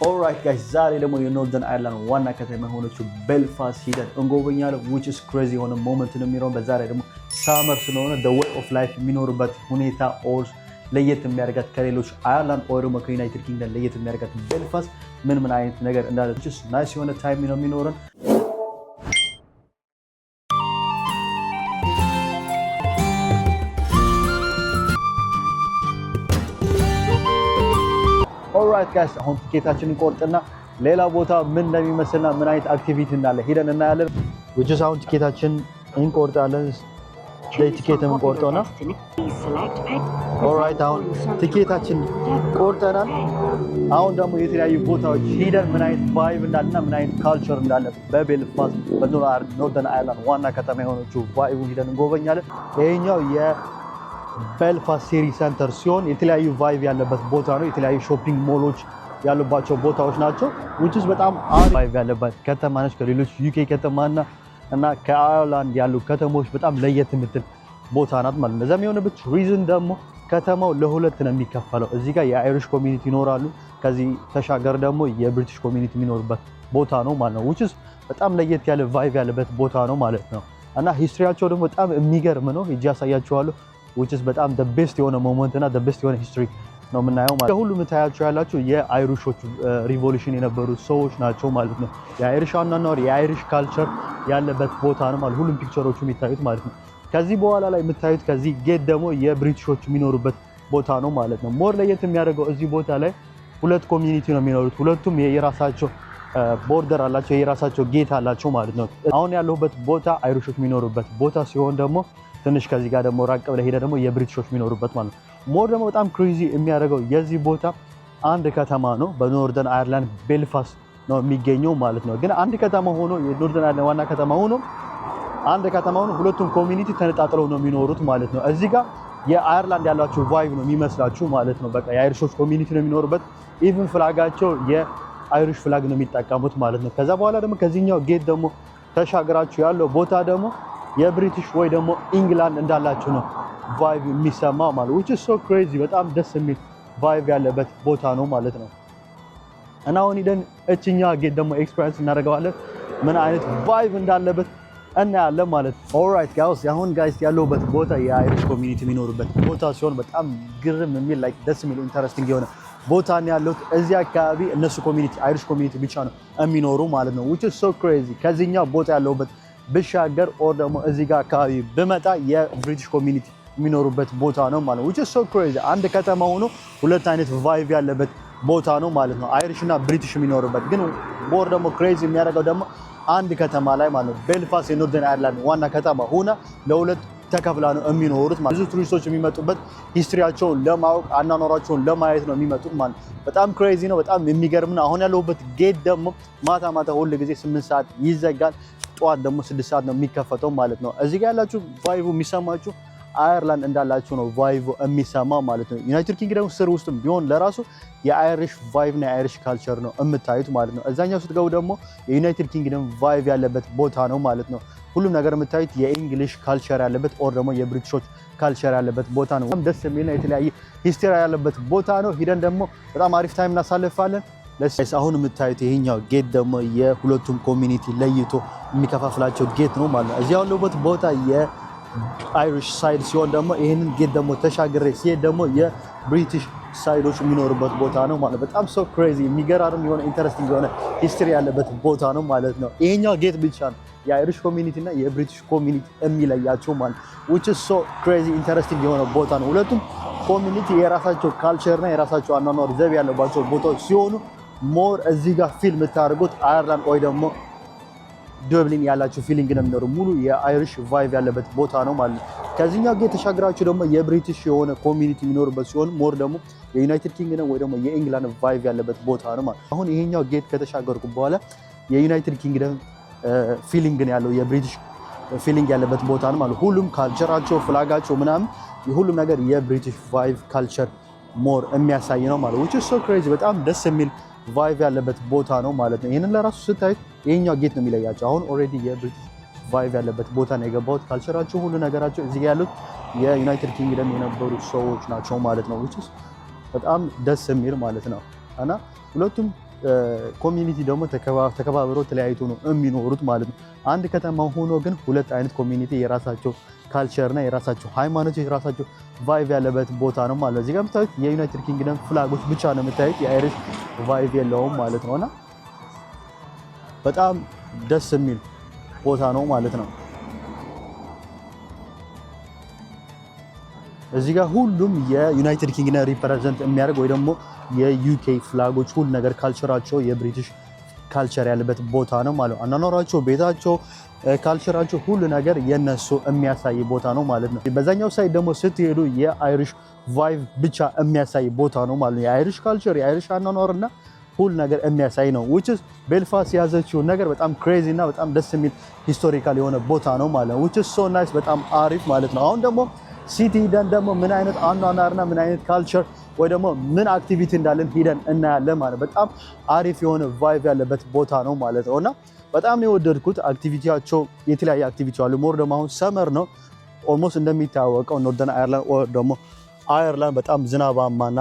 Alright guys, ዛሬ ደግሞ የኖርዘርን አይርላንድ ዋና ከተማ የሆነችው ቤልፋስት ሂደን እንጎበኛለን which is crazy የሆነ ሞመንት ነው የሚኖረው። በዛሬ ደግሞ ሳመር ስለሆነ the way of life የሚኖርበት ሁኔታ ኦር ለየት የሚያደርጋት ከሌሎች አይርላንድ ኦር ደግሞ ከዩናይትድ ኪንግደም ለየት የሚያደርጋት ቤልፋስት ምን አይነት ነገር እንዳለ which is nice የሆነ ታይም ነው የሚኖረን። Alright guys, አሁን ቲኬታችንን ቆርጠና ሌላ ቦታ ምን እንደሚመስልና ምን አይነት አክቲቪቲ እንዳለ ሄደን እናያለን። which is አሁን ቲኬታችን እንቆርጣለን። ቲኬትም ቆርጠና Alright አሁን ቲኬታችን ቆርጠናል። አሁን ደግሞ የተለያዩ ቦታዎች ሄደን ምን አይነት ቫይብ እንዳለና ምን አይነት ካልቸር እንዳለ በቤልፋስት በኖርዘርን አይርላንድ ዋና ከተማ የሆነችው ቫይቡን ሄደን እንጎበኛለን። ይሄኛው ቤልፋስት ሲቲ ሴንተር ሲሆን የተለያዩ ቫይብ ያለበት ቦታ ነው። የተለያዩ ሾፒንግ ሞሎች ያሉባቸው ቦታዎች ናቸው which is በጣም አሪፍ ቫይብ ያለበት ከተማ ነች። ከሌሎች ዩኬ ከተማና ከአየርላንድ ያሉ ከተሞች በጣም ለየት የምትል ቦታ ናት ማለት ነው። ለዛም የሆነበት ሪዝን ደግሞ ከተማው ለሁለት ነው የሚከፈለው። እዚህ ጋር የአይሪሽ ኮሚኒቲ ይኖራሉ፣ ከዚህ ተሻገር ደግሞ የብሪቲሽ ኮሚኒቲ የሚኖርበት ቦታ ነው ማለት ነው which is በጣም ለየት ያለ ቫይብ ያለበት ቦታ ነው ማለት ነው። እና ሂስትሪያቸው ደግሞ በጣም የሚገርም ነው። እዚህ ያሳያችኋለሁ which is በጣም the best የሆነ ሞመንት እና the best የሆነ ሂስትሪ ነው የምናየው ማለት ነው። ሁሉም ታያቸው ያላችሁ የአይሪሾች ሪቮሉሽን የነበሩ ሰዎች ናቸው ማለት ነው። የአይሪሽ አኗኗር የአይሪሽ ካልቸር ያለበት ቦታ ነው ማለት ሁሉም ፒክቸሮቹ የሚታዩት ማለት ነው። ከዚህ በኋላ ላይ የምታዩት ከዚህ ጌት ደግሞ የብሪቲሾች የሚኖሩበት ቦታ ነው ማለት ነው። ሞር ለየት የሚያደርገው እዚህ ቦታ ላይ ሁለት ኮሚኒቲ ነው የሚኖሩት። ሁለቱም የራሳቸው ቦርደር አላቸው፣ የራሳቸው ጌት አላቸው ማለት ነው። አሁን ያለሁበት ቦታ አይሪሾች የሚኖሩበት ቦታ ሲሆን ደግሞ ትንሽ ከዚህ ጋር ደግሞ ራቅ ብለ ሄደ ደግሞ የብሪቲሾች የሚኖሩበት ማለት ነው። ሞር ደግሞ በጣም ክሬዚ የሚያደርገው የዚህ ቦታ አንድ ከተማ ነው። በኖርዘርን አይርላንድ ቤልፋስት ነው የሚገኘው ማለት ነው። ግን አንድ ከተማ ሆኖ የኖርዘርን አይርላንድ ዋና ከተማ ሆኖ አንድ ከተማ ሆኖ ሁለቱም ኮሚኒቲ ተነጣጥለው ነው የሚኖሩት ማለት ነው። እዚህ ጋር የአይርላንድ ያላችሁ ቫይብ ነው የሚመስላችሁ ማለት ነው። በቃ የአይሪሾች ኮሚኒቲ ነው የሚኖሩበት። ኢቭን ፍላጋቸው የአይሪሽ ፍላግ ነው የሚጠቀሙት ማለት ነው። ከዛ በኋላ ደግሞ ከዚህኛው ጌት ደግሞ ተሻግራችሁ ያለው ቦታ ደግሞ የብሪቲሽ ወይ ደግሞ ኢንግላንድ እንዳላችሁ ነው ቫይብ የሚሰማው ማለት which is so crazy በጣም ደስ የሚል ቫይብ ያለበት ቦታ ነው ማለት ነው። እና አሁን ሄደን እችኛ ጌት ደግሞ ኤክስፒሪየንስ እናደርገዋለን ምን አይነት ቫይብ እንዳለበት እናያለን ማለት ነው። ኦልራይት ጋይስ አሁን ያለሁበት ቦታ የአይሪሽ ኮሚኒቲ የሚኖርበት ቦታ ሲሆን በጣም ግርም የሚል ላይክ ደስ የሚል ኢንተረስቲንግ የሆነ ቦታ ነው ያለው። እዚህ አካባቢ እነሱ ኮሚኒቲ አይሪሽ ኮሚኒቲ ብቻ ነው የሚኖሩ ማለት ነው which is so crazy ከዚህኛው ቦታ ያለሁበት ብሻገር ኦር ደግሞ እዚህ ጋር አካባቢ ብመጣ የብሪቲሽ ኮሚኒቲ የሚኖሩበት ቦታ ነው ማለት ነው which is so crazy አንድ ከተማ ሆኖ ሁለት አይነት ቫይብ ያለበት ቦታ ነው ማለት ነው። አይሪሽ እና ብሪቲሽ የሚኖሩበት ግን ቦር ደግሞ ክሬዚ የሚያደርገው ደግሞ አንድ ከተማ ላይ ማለት ነው ቤልፋስት የኖርዘርን አይርላንድ ዋና ከተማ ሆና ለሁለት ተከፍላ ነው የሚኖሩት ማለት ብዙ ቱሪስቶች የሚመጡበት ሂስትሪያቸውን ለማወቅ አናኗራቸውን ለማየት ነው የሚመጡት ማለት በጣም ክሬዚ ነው። በጣም የሚገርም ነው። አሁን ያለሁበት ጌት ደግሞ ማታ ሁሉ ጊዜ 8 ሰዓት ይዘጋል፣ ጠዋት ደግሞ 6 ሰዓት ነው የሚከፈተው ማለት ነው። እዚህ ጋር ያላችሁ ቫይቡ የሚሰማችሁ አየርላንድ እንዳላችሁ ነው ቫይቡ የሚሰማው ማለት ነው። ዩናይትድ ኪንግደም ስር ውስጥም ቢሆን ለራሱ የአይሪሽ ቫይብ እና የአይሪሽ ካልቸር ነው የምታዩት ማለት ነው። እዛኛው ስትገቡ ደግሞ የዩናይትድ ኪንግደም ቫይብ ያለበት ቦታ ነው ማለት ነው። ሁሉም ነገር የምታዩት የእንግሊሽ ካልቸር ያለበት ኦር ደግሞ የብሪቲሾች ካልቸር ያለበት ቦታ ነው። በጣም ደስ የሚልና የተለያየ ሂስትሪ ያለበት ቦታ ነው። ሂደን ደግሞ በጣም አሪፍ ታይም እናሳልፋለን። አሁን የምታዩት ይሄኛው ጌት ደግሞ የሁለቱም ኮሚኒቲ ለይቶ የሚከፋፍላቸው ጌት ነው ማለት ነው። እዚህ ያለበት ቦታ የአይሪሽ ሳይድ ሲሆን ደግሞ ይሄንን ጌት ደግሞ ተሻግሬ ሲሄድ ደግሞ የብሪቲሽ ሳይዶች የሚኖርበት ቦታ ነው ማለት በጣም ሶ ክሬዚ የሚገራርም የሆነ ኢንተረስቲንግ የሆነ ሂስትሪ ያለበት ቦታ ነው ማለት ነው። ይሄኛው ጌት ብቻ ነው የአይሪሽ ኮሚኒቲ እና የብሪቲሽ ኮሚኒቲ የሚለያቸው ማለት which is so crazy ኢንተረስቲንግ የሆነ ቦታ ነው። ሁለቱም ኮሚኒቲ የራሳቸው ካልቸር እና የራሳቸው አኗኗር ዘይቤ ያለባቸው ቦታዎች ሲሆኑ ሞር እዚህ ጋር ፊልም የምታደርጉት አየርላንድ ወይ ደግሞ ዱብሊን ያላችሁ ፊሊንግ ነው የሚኖረው። ሙሉ የአይሪሽ ቫይብ ያለበት ቦታ ነው ማለት ነው። ከዚህኛው ጌት ተሻግራችሁ ደግሞ የብሪቲሽ የሆነ ኮሚኒቲ የሚኖርበት ሲሆን ሞር ደግሞ የዩናይትድ ኪንግደም ወይ ደግሞ የኢንግላንድ ቫይብ ያለበት ቦታ ነው ማለት ነው። አሁን ይሄኛው ጌት ከተሻገርኩ በኋላ የዩናይትድ ኪንግደም ፊሊንግ ነው ያለው፣ የብሪቲሽ ፊሊንግ ያለበት ቦታ ነው ማለት ሁሉም ካልቸራቸው ፍላጋቸው ምናምን ሁሉም ነገር የብሪቲሽ ቫይብ ካልቸር ሞር የሚያሳይ ነው ማለት which is so crazy በጣም ደስ የሚል ቫይብ ያለበት ቦታ ነው ማለት ነው። ይሄንን ለራሱ ስታዩት ይሄኛው ጌት ነው የሚለያቸው። አሁን ኦሬዲ የብሪቲሽ ቫይብ ያለበት ቦታ ነው የገባሁት። ካልቸራቸው ሁሉ ነገራቸው እዚህ ያሉት የዩናይትድ ኪንግደም የነበሩ ሰዎች ናቸው ማለት ነው which is በጣም ደስ የሚል ማለት ነው። እና ሁለቱም ኮሚኒቲ ደግሞ ተከባብረው ተለያይቶ ነው የሚኖሩት ማለት ነው። አንድ ከተማ ሆኖ ግን ሁለት አይነት ኮሚኒቲ የራሳቸው ካልቸር እና የራሳቸው ሃይማኖት የራሳቸው ቫይቭ ያለበት ቦታ ነው ማለት ነው። እዚህ ጋር የምታዩት የዩናይትድ ኪንግደም ፍላጎች ብቻ ነው የምታዩት፣ የአይሪሽ ቫይቭ የለውም ማለት ነውና በጣም ደስ የሚል ቦታ ነው ማለት ነው። እዚህ ጋር ሁሉም የዩናይትድ ኪንግደም ሪፕሬዘንት የሚያደርግ ወይ ደግሞ የዩኬ ፍላጎች ሁሉ ነገር ካልቸራቸው የብሪቲሽ ካልቸር ያለበት ቦታ ነው ማለት ነው። አኗኗራቸው፣ ቤታቸው፣ ካልቸራቸው ሁሉ ነገር የነሱ የሚያሳይ ቦታ ነው ማለት ነው። በዛኛው ሳይድ ደግሞ ስትሄዱ የአይሪሽ ቫይቭ ብቻ የሚያሳይ ቦታ ነው ማለት ነው። የአይሪሽ ካልቸር የአይሪሽ አኗኗርና ሁሉ ነገር የሚያሳይ ነው። which is ቤልፋስት የያዘችው ነገር በጣም ክሬዚ እና በጣም ደስ የሚል ሂስቶሪካል የሆነ ቦታ ነው ማለት ነው። which is so nice በጣም አሪፍ ማለት ነው። አሁን ደግሞ ሲቲ ሂደን ደግሞ ምን አይነት አኗኗርና ምን አይነት ካልቸር ወይ ደግሞ ምን አክቲቪቲ እንዳለን ሂደን እናያለን ማለት በጣም አሪፍ የሆነ ቫይቭ ያለበት ቦታ ነው ማለት ነው። እና በጣም ነው የወደድኩት። አክቲቪቲያቸው የተለያየ አክቲቪቲ አሉ። ሞር ደግሞ አሁን ሰመር ነው። ኦልሞስት እንደሚታወቀው ኖርዘርን አየርላንድ ወይ ደግሞ አየርላንድ በጣም ዝናባማና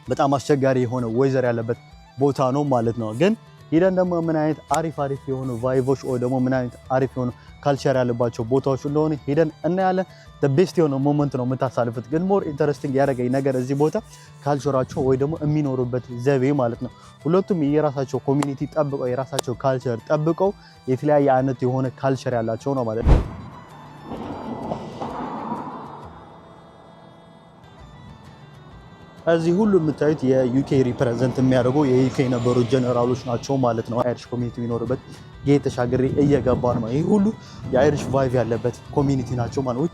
በጣም አስቸጋሪ የሆነ ወይዘር ያለበት ቦታ ነው ማለት ነው። ግን ሂደን ደግሞ ምን አይነት አሪፍ የሆኑ ቫይቮች ወይ ደግሞ ምን አይነት አሪፍ የሆኑ ካልቸር ያለባቸው ቦታዎች እንደሆነ ሂደን እናያለን። ቤስት የሆነ ሞመንት ነው የምታሳልፉት። ግን ሞር ኢንተረስቲንግ ያደረገኝ ነገር እዚህ ቦታ ካልቸራቸው ወይ ደግሞ የሚኖሩበት ዘቤ ማለት ነው። ሁለቱም የራሳቸው ኮሚኒቲ ጠብቀው የራሳቸው ካልቸር ጠብቀው የተለያየ አይነት የሆነ ካልቸር ያላቸው ነው ማለት ነው። እዚህ ሁሉ የምታዩት የዩኬ ሪፕሬዘንት የሚያደርጉ የዩኬ የነበሩ ጀነራሎች ናቸው ማለት ነው። አይሪሽ ኮሚኒቲ የሚኖርበት ጌት ተሻግሬ እየገባ ነው። ይሄ ሁሉ የአይሪሽ ቫይቭ ያለበት ኮሚኒቲ ናቸው ማለት ነው።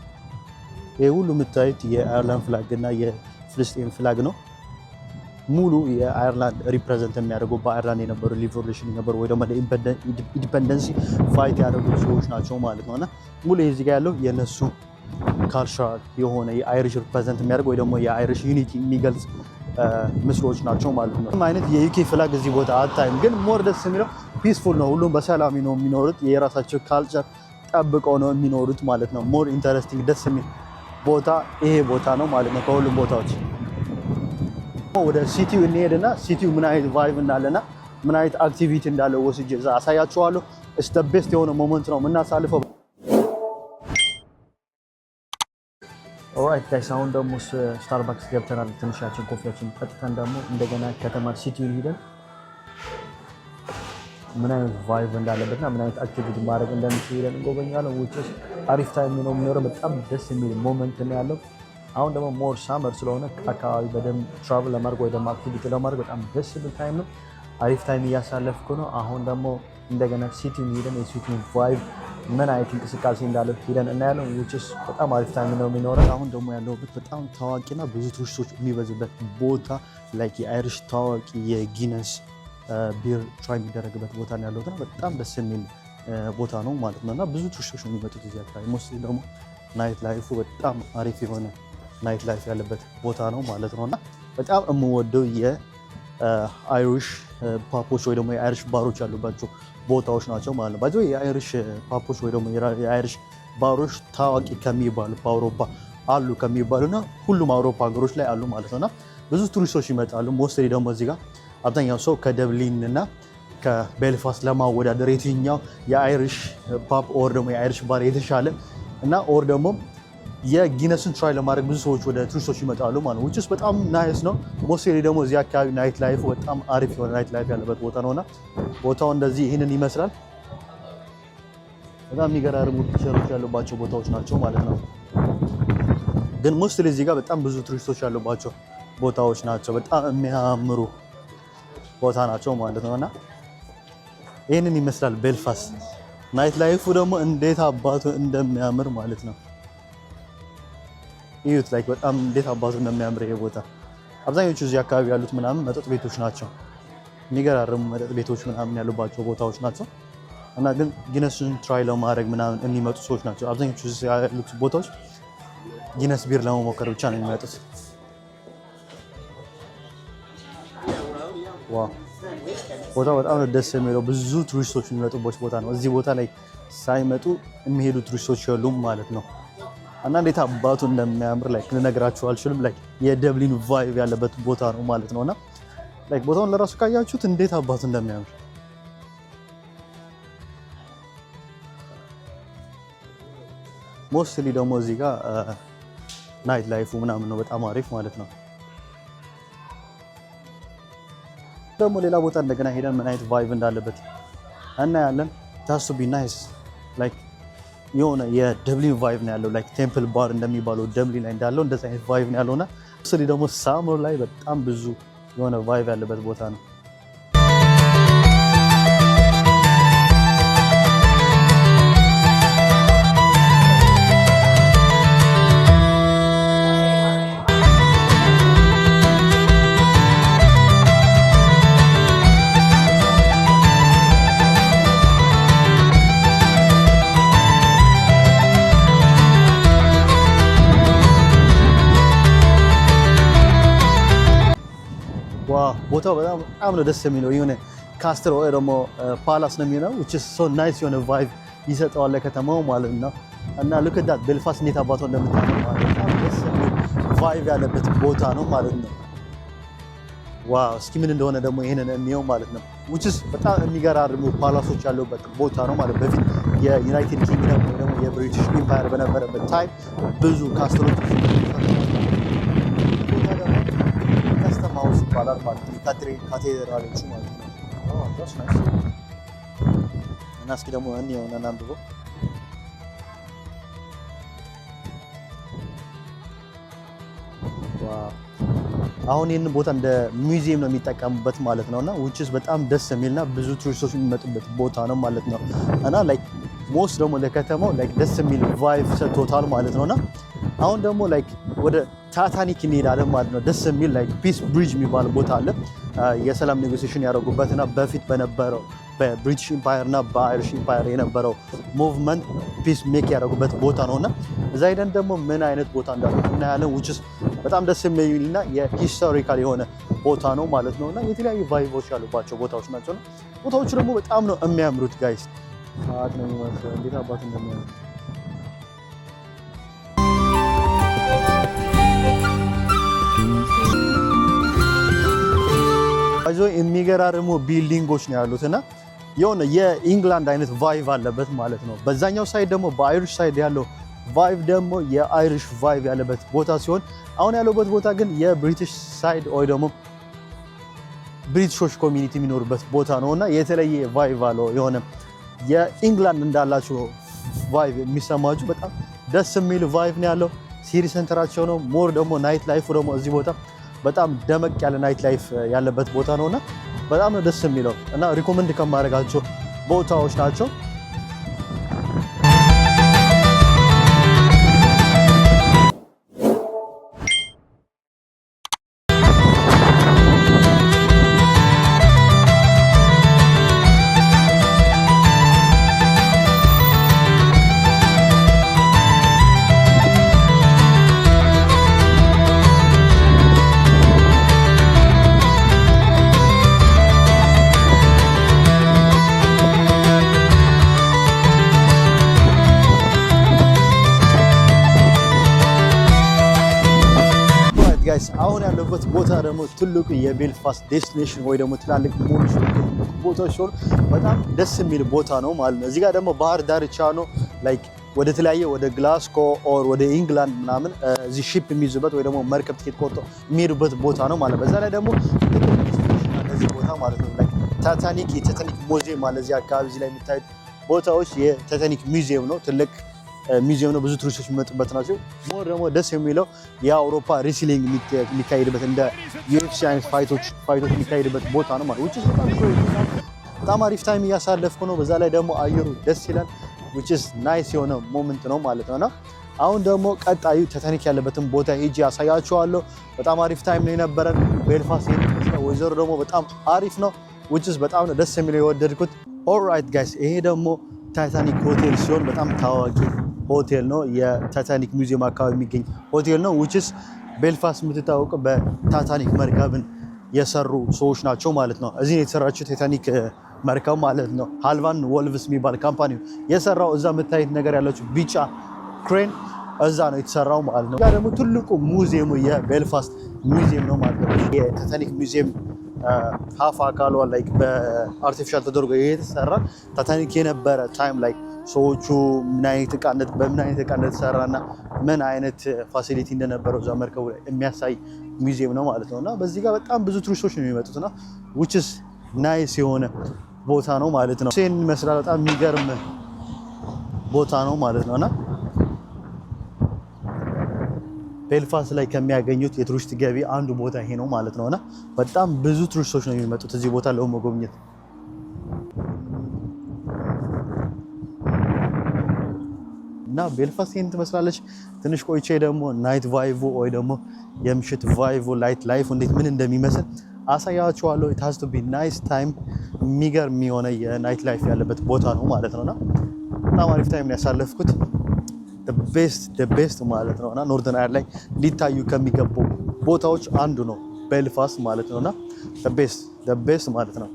ይሄ ሁሉ የምታዩት የአየርላንድ ፍላግ እና የፍልስጤም ፍላግ ነው። ሙሉ የአየርላንድ ሪፕሬዘንት የሚያደርጉ በአየርላንድ የነበሩ ሪቮሉሽን የነበሩ ወይ ደግሞ ኢንዲፔንደንሲ ፋይት ያደረጉ ሰዎች ናቸው ማለት ነው። እና ሙሉ እዚህ ጋር ያለው የነሱ ካልቸራል የሆነ የአይሪሽ ሪፕሬዘንት የሚያደርግ ወይ ደግሞ የአይሪሽ ዩኒቲ የሚገልጽ ምስሎች ናቸው ማለት ነው። ምንም አይነት የዩኬ ፍላግ እዚህ ቦታ አታይም። ግን ሞር ደስ የሚለው ፒስፉል ነው። ሁሉም በሰላም ነው የሚኖሩት። የራሳቸው ካልቸር ጠብቀው ነው የሚኖሩት ማለት ነው። ሞር ኢንተረስቲንግ ደስ የሚል ቦታ ይሄ ቦታ ነው ማለት ነው። ከሁሉም ቦታዎች ወደ ሲቲው እንሄድና ሲቲው ምን አይነት ቫይቭ እንዳለና ምን አይነት አክቲቪቲ እንዳለ ወስጄ እዛ አሳያችኋለሁ። ኢትስ ዘ ቤስት የሆነ ሞመንት ነው የምናሳልፈው። ኦራይት ጋይስ፣ አሁን ደግሞ ስታርባክስ ገብተናል። ትንሻችን ኮፊያችን ጠጥተን ደግሞ እንደገና ከተማ ሲቲውን ሄደን ምን አይነት ቫይቭ እንዳለበትና ምን አይነት አክቲቪቲ ማድረግ እንደምንችል ሄደን እንጎበኛለን። ውጭስ አሪፍ ታይም ነው የሚኖረው። በጣም ደስ የሚል ሞመንት ነው ያለው። አሁን ደግሞ ሞር ሳመር ስለሆነ አካባቢ በደንብ ትራቭል ለማድረግ ወይ ደግሞ አክቲቪቲ ለማድረግ በጣም ደስ የሚል ታይም ነው። አሪፍ ታይም እያሳለፍኩ ነው። አሁን ደግሞ እንደገና ሲቲውን ሄደን የሲቲውን ቫይቭ ምን አይነት እንቅስቃሴ እንዳለው ሄደን እናያለን። ውጭስ በጣም አሪፍ ታይም ነው የሚኖረው። አሁን ደግሞ ያለሁበት በጣም ታዋቂና ብዙ ቱሪስቶች የሚበዙበት ቦታ ላይክ የአይሪሽ ታዋቂ የጊነስ ቢር ትራይ የሚደረግበት ቦታ ነው ያለሁት። በጣም ደስ የሚል ቦታ ነው ማለት ነው እና ብዙ ቱሪስቶች ነው የሚመጡት እዚህ አካባቢ። ሞስትሊ ደግሞ ናይት ላይፉ በጣም አሪፍ የሆነ ናይት ላይፍ ያለበት ቦታ ነው ማለት ነው እና በጣም የምወደው የአይሪሽ ፓፖች ወይ ደግሞ የአይሪሽ ባሮች ያሉባቸው ቦታዎች ናቸው ማለት ነው። ባይዘው የአይሪሽ ፓፖች ወይ ደግሞ የአይሪሽ ባሮች ታዋቂ ከሚባሉ በአውሮፓ አሉ ከሚባሉና ሁሉም አውሮፓ ሀገሮች ላይ አሉ ማለት ነውና ብዙ ቱሪስቶች ይመጣሉ። ሞስትሊ ደግሞ እዚህ ጋር አብዛኛው ሰው ከደብሊን እና ከቤልፋስት ለማወዳደር የትኛው የአይሪሽ ፓብ ኦር ደግሞ የአይሪሽ ባር የተሻለ እና ኦር ደግሞ የጊነስን ትራይ ለማድረግ ብዙ ሰዎች ወደ ቱሪስቶች ይመጣሉ ማለት ነው። ውጭስ በጣም ናይስ ነው። ሞስትሊ ደግሞ እዚህ አካባቢ ናይት ላይፍ በጣም አሪፍ የሆነ ናይት ላይፍ ያለበት ቦታ ነውና ቦታው እንደዚህ ይህንን ይመስላል። በጣም የሚገራርሙ ፒክቸሮች ያሉባቸው ቦታዎች ናቸው ማለት ነው። ግን ሞስትሊ እዚህ ጋር በጣም ብዙ ቱሪስቶች ያሉባቸው ቦታዎች ናቸው። በጣም የሚያምሩ ቦታ ናቸው ማለት ነውና ይህንን ይመስላል ቤልፋስት። ናይት ላይፉ ደግሞ እንዴት አባቱ እንደሚያምር ማለት ነው። ይዩት ላይክ በጣም እንዴት አባቱ እንደሚያምር ይሄ ቦታ። አብዛኞቹ እዚህ አካባቢ ያሉት ምናምን መጠጥ ቤቶች ናቸው። የሚገራርሙ መጠጥ ቤቶች ምናምን ያሉባቸው ቦታዎች ናቸው እና ግን ጊነስን ትራይ ለማድረግ ምናምን የሚመጡ ሰዎች ናቸው። አብዛኞቹ እዚህ ያሉት ቦታዎች ጊነስ ቢር ለመሞከር ብቻ ነው የሚመጡት። ዋው ቦታው በጣም ደስ የሚለው ብዙ ቱሪስቶች የሚመጡበት ቦታ ነው። እዚህ ቦታ ላይ ሳይመጡ የሚሄዱ ቱሪስቶች የሉም ማለት ነው እና እንዴት አባቱ እንደሚያምር ላይ ልነግራችሁ አልችልም። ላይ የደብሊን ቫይቭ ያለበት ቦታ ነው ማለት ነውና ላይክ ቦታውን ለራሱ ካያችሁት እንዴት አባቱ እንደሚያምር ሞስትሊ ደግሞ እዚህ ጋር ናይት ላይፉ ምናምን ነው በጣም አሪፍ ማለት ነው። ደግሞ ሌላ ቦታ እንደገና ሄደን ምን አይነት ቫይብ እንዳለበት እናያለን። ታሱ ቢ ናይስ ላይክ የሆነ የደብሊን ቫይብ ነው ያለው ላይክ ቴምፕል ባር እንደሚባለው ደብሊን ላይ እንዳለው እንደዛ አይነት ቫይብ ነው ያለውና ሞስትሊ ደግሞ ሳመር ላይ በጣም ብዙ የሆነ ቫይብ ያለበት ቦታ ነው። ቦታው በጣም ነው ደስ የሚለው የሆነ ካስትል ወይ ደግሞ ፓላስ ነው የሚሆነው which is so nice የሆነ ቫይብ ይሰጠዋል ለከተማው ማለት ነው። እና look at that ቤልፋስት እንዴት አባቷ እንደምታምር ማለት ነው። ደስ የሚል ቫይብ ያለበት ቦታ ነው ማለት ነው። ዋው እስኪ ምን እንደሆነ ደግሞ ይሄንን የሚያው ማለት ነው which is በጣም የሚገራርሙ ፓላሶች ያሉበት ቦታ ነው ማለት በፊት የዩናይትድ ኪንግደም ወይ ደግሞ የብሪቲሽ ኢምፓየር በነበረበት ታይም ብዙ ካስትሎች ይባላል ማለት ነው። ካቴድራሎቹ ማለት ነው። ጀስት ናይስ እና እስኪ ደግሞ እንየውና እናንብበው። አሁን ይህን ቦታ እንደ ሙዚየም ነው የሚጠቀሙበት ማለት ነውና which is በጣም ደስ የሚልና ብዙ ቱሪስቶች የሚመጡበት ቦታ ነው ማለት ነው። እና ላይክ ሞስት ደግሞ ለከተማው ላይክ ደስ የሚል ቫይብ ሰጥቶታል ማለት ነውና አሁን ደግሞ ላይክ ወደ ታታኒክ እንሄዳለን ማለት ነው። ደስ የሚል ላይክ ፒስ ብሪጅ የሚባል ቦታ አለ። የሰላም ኔጎሲዬሽን ያደረጉበትና በፊት በነበረው በብሪቲሽ ኢምፓየር እና በአይሪሽ ኢምፓየር የነበረው ሙቭመንት ፒስ ሜክ ያደረጉበት ቦታ ነውና እዛ ሄደን ደግሞ ምን አይነት ቦታ እንዳለ እናያለን which is በጣም ደስ የሚልና የሂስቶሪካል የሆነ ቦታ ነው ማለት ነውና የተለያዩ ቫይቦች ያሉባቸው ቦታዎች ናቸው። ቦታዎቹ ደግሞ በጣም ነው የሚያምሩት ጋይስ። ሰዓት ነው የሚመስለው እንዴት አባት እንደሚያምር አይዞ የሚገራርሙ ቢልዲንጎች ነው ያሉትና የሆነ የኢንግላንድ አይነት ቫይብ አለበት ማለት ነው። በዛኛው ሳይድ ደግሞ በአይሪሽ ሳይድ ያለው ቫይብ ደግሞ የአይሪሽ ቫይብ ያለበት ቦታ ሲሆን አሁን ያለበት ቦታ ግን የብሪቲሽ ሳይድ ወይ ደግሞ ብሪቲሾች ኮሚኒቲ የሚኖርበት ቦታ ነውና የተለየ ቫይብ አለው። የሆነ የኢንግላንድ እንዳላችሁ ቫይብ የሚሰማችሁ በጣም ደስ የሚል ቫይብ ነው ያለው። ሲሪ ሴንተራቸው ነው። ሞር ደግሞ ናይት ላይፉ ደግሞ እዚህ ቦታ በጣም ደመቅ ያለ ናይት ላይፍ ያለበት ቦታ ነውና በጣም ነው ደስ የሚለው እና ሪኮመንድ ከማድረጋቸው ቦታዎች ናቸው። አሁን ያለበት ቦታ ደግሞ ትልቁ የቤልፋስት ዴስቲኔሽን ወይ ደግሞ ትላልቅ ሞሎች ቦታዎች ሲሆኑ በጣም ደስ የሚል ቦታ ነው ማለት ነው። እዚህ ጋር ደግሞ ባህር ዳርቻ ነው ላይክ ወደ ተለያየ ወደ ግላስኮ ኦር ወደ ኢንግላንድ ምናምን እዚህ ሺፕ የሚይዙበት ወይ ደግሞ መርከብ ትኬት ቆርጦ የሚሄዱበት ቦታ ነው ማለት በዛ ላይ ደግሞ እዚህ ቦታ ማለት ነው ላይክ ታታኒክ የታታኒክ ሙዚየም ማለት እዚህ አካባቢ እዚህ ላይ የሚታዩት ቦታዎች የታታኒክ ሙዚየም ነው። ትልቅ ሙዚየም ነው። ብዙ ቱሪስቶች የሚመጡበት ናቸው። ሞር ደግሞ ደስ የሚለው የአውሮፓ ሪስሊንግ የሚካሄድበት እንደ UFC አይነት ፋይቶች የሚካሄድበት ቦታ ነው ማለት which is በጣም አሪፍ ታይም እያሳለፍኩ ነው። በዛ ላይ ደግሞ አየሩ ደስ ይላል which is ናይስ የሆነ ሞመንት ነው ማለት ነውና አሁን ደግሞ ቀጣዩ ታታኒክ ያለበትን ቦታ ሄጄ ያሳያችኋለሁ። በጣም አሪፍ ታይም ነው የነበረን። ቤልፋስት ወይዘሮ ደግሞ በጣም አሪፍ ነው which is በጣም ነው ደስ የሚለው የወደድኩት። ኦልራይት ጋይስ ይሄ ደግሞ ታይታኒክ ሆቴል ሲሆን በጣም ታዋቂ ሆቴል ነው። የታይታኒክ ሙዚየም አካባቢ የሚገኝ ሆቴል ነው which is ቤልፋስት የምትታወቀው በታይታኒክ መርከብን የሰሩ ሰዎች ናቸው ማለት ነው። እዚህ የተሰራችው ታይታኒክ መርከብ ማለት ነው ሃልቫን ወልቭስ የሚባል ካምፓኒ የሰራው። እዛ የምታዩት ነገር ያለችው ቢጫ ክሬን እዛ ነው የተሰራው ማለት ነው። ያ ደግሞ ትልቁ ሙዚየሙ የቤልፋስት ሙዚየም ነው ማለት ነው። የታይታኒክ ሙዚየም ሃፍ አካሏ ላይክ በአርቲፊሻል ተደርጎ የተሰራ ታይታኒክ የነበረ ታይም ላይ ሰዎቹ ምን አይነት ዕቃ እንደተሰራና ምን አይነት ፋሲሊቲ እንደነበረው እዛ መርከቡ ላይ የሚያሳይ ሙዚየም ነው ማለት ነውና በዚህ ጋር በጣም ብዙ ቱሪስቶች ነው የሚመጡትና which is nice የሆነ ቦታ ነው ማለት ነው። ሴን ይመስላል በጣም የሚገርም ቦታ ነው ማለት ነውና ቤልፋስት ላይ ከሚያገኙት የቱሪስት ገቢ አንዱ ቦታ ይሄ ነው ማለት ነውና በጣም ብዙ ቱሪስቶች ነው የሚመጡት እዚህ ቦታ ለመጎብኘት። እና ቤልፋስት ይሄን ትመስላለች። ትንሽ ቆይቼ ደግሞ ናይት ቫይቭ ወይ ደግሞ የምሽት ቫይቭ ላይፍ እንዴት ምን እንደሚመስል አሳያችኋለሁ። it has to be nice time የሚገርም የሆነ የናይት ላይፍ ያለበት ቦታ ነው ማለት ነውና በጣም አሪፍ ታይም ነው ያሳለፍኩት። the best ማለት ነውና ኖርዘርን አየርላንድ ላይ ሊታዩ ከሚገቡ ቦታዎች አንዱ ነው ቤልፋስት ማለት ነውና the best ማለት ነው።